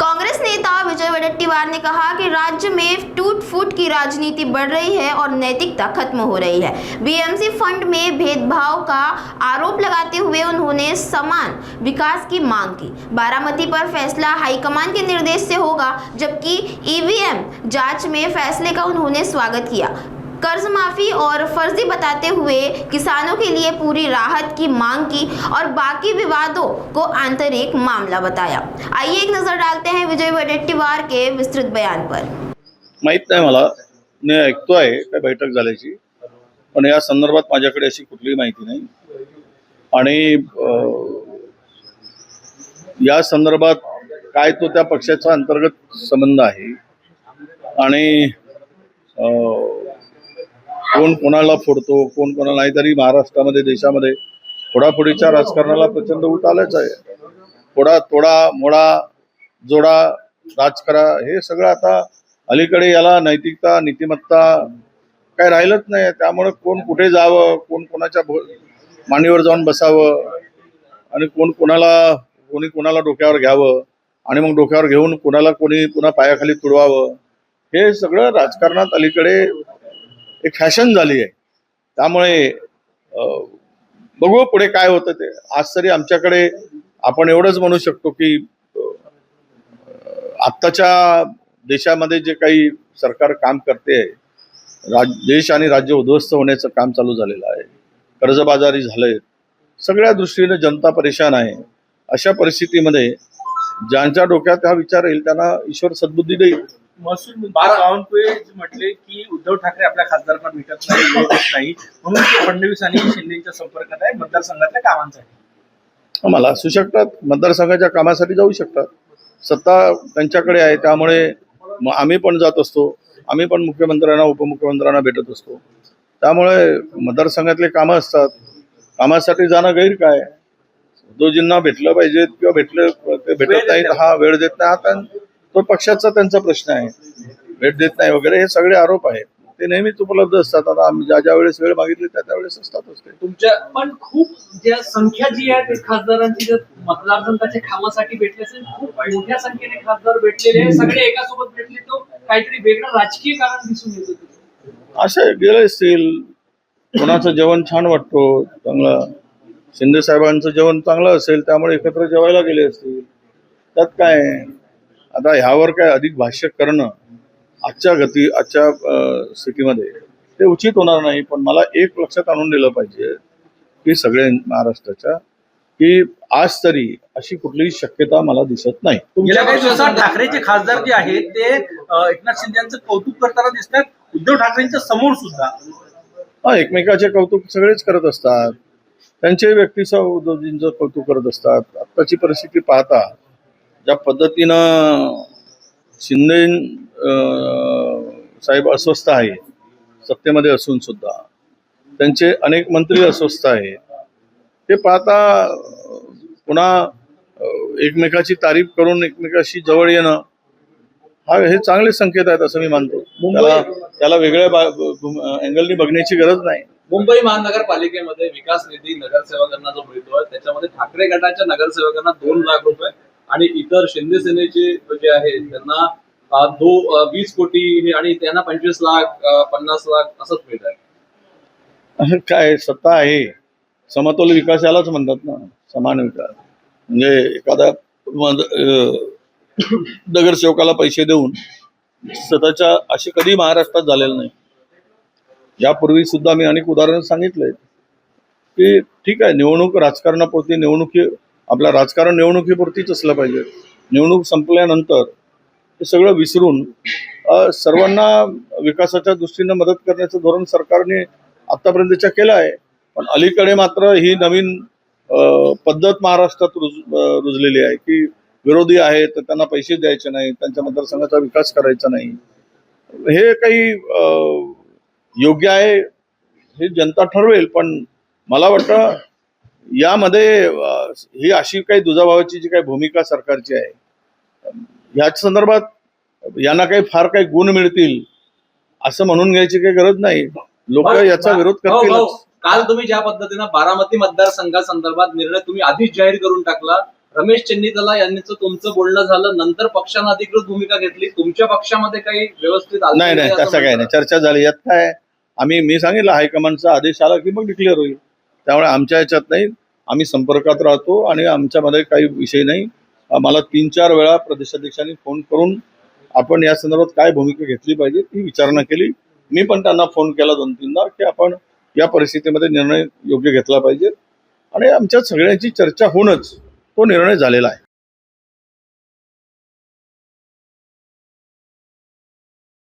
कांग्रेस नेता विजय वडेट्टीवार ने कहा कि राज्य में टूट फूट की राजनीति बढ़ रही है और नैतिकता खत्म हो रही है। बीएमसी फंड में भेदभाव का आरोप लगाते हुए उन्होंने समान विकास की मांग की। बारामती पर फैसला हाईकमान के निर्देश से होगा, जबकि ईवीएम जांच में फैसले का उन्होंने स्वागत किया। कर्ज माफी और फर्जी बताते हुए किसानों के लिए पूरी राहत की मांग की और बाकी विवादों को आंतरिक मामला बताया। आइए एक नजर डालते हैं विजय वडेट्टीवार के विस्तृत बयान पर। माहित नाही मला, मी ऐकतोय काय बैठक झाल्याची, पण या संदर्भात माझ्याकडे अशी कुठलीही माहिती नाही आणि या संदर्भात काय तो त्या पक्षाचा अंतर्गत संबंध आहे आणि कोण कोणाला फोडतो कोण कोणाला नाही, तरी महाराष्ट्रामध्ये देशामध्ये फोडाफोडीच्या राजकारणाला प्रचंड ऊत आलंच आहे। फोडा तोडा मोडा जोडा राजकारण हे सगळं आता अलीकडे याला नैतिकता नीतिमत्ता काय राहिलंच नाही। त्यामुळे कोण कुठे जावं, कोण कोणाच्या मांडीवर जाऊन बसावं आणि कोण कोणाला डोक्यावर घ्यावं आणि मग डोक्यावर घेऊन कोणी पुन्हा पायाखाली तुडवावं, हे सगळं राजकारणात अलीकडे एक फॅशन झाली आहे। त्यामुळे बघू पुढे काय होतं ते। आज तरी आमच्याकडे आपण एवढंच म्हणू शकतो की आत्ताच्या देशामध्ये जे काही सरकार काम करते, देश आणि राज्य उद्ध्वस्त होण्याचं काम चालू झालेलं आहे, कर्जबाजारी झालंय, सगळ्या दृष्टीने जनता परेशान आहे। अशा परिस्थितीमध्ये ज्यांच्या डोक्यात हा विचार येईल त्यांना ईश्वर सद्बुद्धी देईल। महसूल मंत्री बावनकुळे म्हटले की उद्धव ठाकरे आपल्या खासदारांना भेटत नाही म्हणून ते फडणवीस आणि शिंदेच्या संपर्कात आहे, मतदारसंघातल्या कामांसाठी। मला असू शकतात, मतदारसंघाच्या कामासाठी जाऊ शकतात, सत्ता त्यांच्याकडे आहे, त्यामुळे आम्ही पण जात असतो, आम्ही पण मुख्यमंत्र्यांना उपमुख्यमंत्र्यांना भेटत असतो। त्यामुळे मतदारसंघातले कामं असतात, कामासाठी जाणं गैर काय। उद्धवजींना भेटलं पाहिजे किंवा ते भेटत नाहीत, हा वेळ देत नाही, हा तो पक्षाचा त्यांचा प्रश्न आहे, भेट देत नाही वगैरे हे सगळे आरोप आहेत, ते नेहमीच उपलब्ध असतात। आता ज्या वेळेस वेळ मागितली त्या वेळेस असतातच ते। तुमच्या पण खूप ज्या संख्या जी आहे ते खासदारांची जर मतदारसंघाच्या कामासाठी भेटले असेल, खूप मोठ्या संख्येने खासदार भेटलेले, सगळे एकासोबत भेटले, तो काहीतरी वेगळं राजकीय कारण दिसून येतं। असे गेले असतील, कोणाचं जेवण छान वाटतो चांगलं, शिंदे साहेबांचं जेवण चांगलं असेल त्यामुळे एकत्र जेवायला गेले असतील, त्यात काय। आता ह्यावर काय अधिक भाष्य करणं आजच्या स्थितीमध्ये ते उचित होणार नाही। पण मला एक लक्षात आणून दिलं पाहिजे की सगळे महाराष्ट्राच्या की आज तरी अशी कुठलीही शक्यता मला दिसत नाही। गेल्या काही दिवसात ठाकरेचे खासदार जे आहेत ते एकनाथ शिंदे यांचं कौतुक करताना दिसतात, उद्धव ठाकरेंच्या समोर सुद्धा। एकमेकाचे कौतुक सगळेच करत असतात, त्यांचे व्यक्तीचं उद्धवजींचं कौतुक करत असतात। आत्ताची परिस्थिती पाहता ज्या पद्धतीनं शिंदे साहेब अस्वस्थ आहे, सत्तेमध्ये असून सुद्धा त्यांचे अनेक मंत्री अस्वस्थ आहे, ते पाहता पुन्हा एकमेकाची तारीफ करून एकमेकाशी जवळ येणं हे चांगले संकेत आहेत असं मी मानतो। त्याला वेगळ्या अँगलनी बघण्याची गरज नाही। मुंबई महानगरपालिकेमध्ये विकास निधी नगरसेवकांना जो मिळतोय त्याच्यामध्ये ठाकरे गटाच्या नगरसेवकांना 2 लाख रुपये आणि इतर शिंदे सेनेचे जे आहे त्यांना 20 कोटी आणि त्यांना 25 लाख 50 लाख असंच मिळत आहे। काय सत्ता आहे, समतोल विकास यालाच म्हणतात ना, समान विकास। म्हणजे एखादा नगरसेवकाला पैसे देऊन स्वतःच्या असे कधी महाराष्ट्रात झालेलं नाही। यापूर्वी सुद्धा मी अनेक उदाहरणं सांगितले की ठीक आहे, निवडणूक राजकारणापुरती आपलं राजकारण निवडणुकीपुरतीच असलं पाहिजे। निवडणूक संपल्यानंतर हे सगळं विसरून सर्वांना विकासाच्या दृष्टीने मदत करण्याचं धोरण सरकारने आतापर्यंतच्या केलं आहे। पण अलीकडे मात्र ही नवीन पद्धत महाराष्ट्रात रुजलेली आहे की विरोधी आहेत तर त्यांना पैसे द्यायचे नाही, त्यांच्या मतदारसंघाचा विकास करायचा नाही। हे काही योग्य आहे हे जनता ठरवेल, पण मला वाटतं यामध्ये ही अशी काही दुजाभावाची जी काही भूमिका सरकारची आहे, ह्याच संदर्भात यांना काही फार काही गुण मिळतील असं म्हणून घ्यायची काही गरज नाही। लोक याचा विरोध करतील। काल तुम्ही ज्या पद्धतीने बारामती मतदारसंघासंदर्भात निर्णय तुम्ही आधीच जाहीर करून टाकला, रमेश चेन्नीतला यांचं तुमचं बोलणं झालं, नंतर पक्षानं अधिकृत भूमिका घेतली, तुमच्या पक्षामध्ये काही व्यवस्थित आलं नाही नाही, असं तसं काही नाही, म्हणतात? चर्चा झाली. यात काय मी सांगितलं हायकमांडचा आदेश आला की मग डिक्लेअर होईल. त्यामुळे आमच्या याच्यात नाही, आम्ही संपर्कात राहतो आणि आमच्यामध्ये काही विषय नाही. मला 3-4 वेळा प्रदेशाध्यक्षांनी फोन करून आपण या संदर्भात काय भूमिका घेतली पाहिजे ती विचारणा केली. मी पण त्यांना फोन केला 2-3दा की आपण या परिस्थितीमध्ये निर्णय योग्य घेतला पाहिजे आणि आमच्या सगळ्यांची चर्चा होऊनच तो निर्णय झालेला आहे.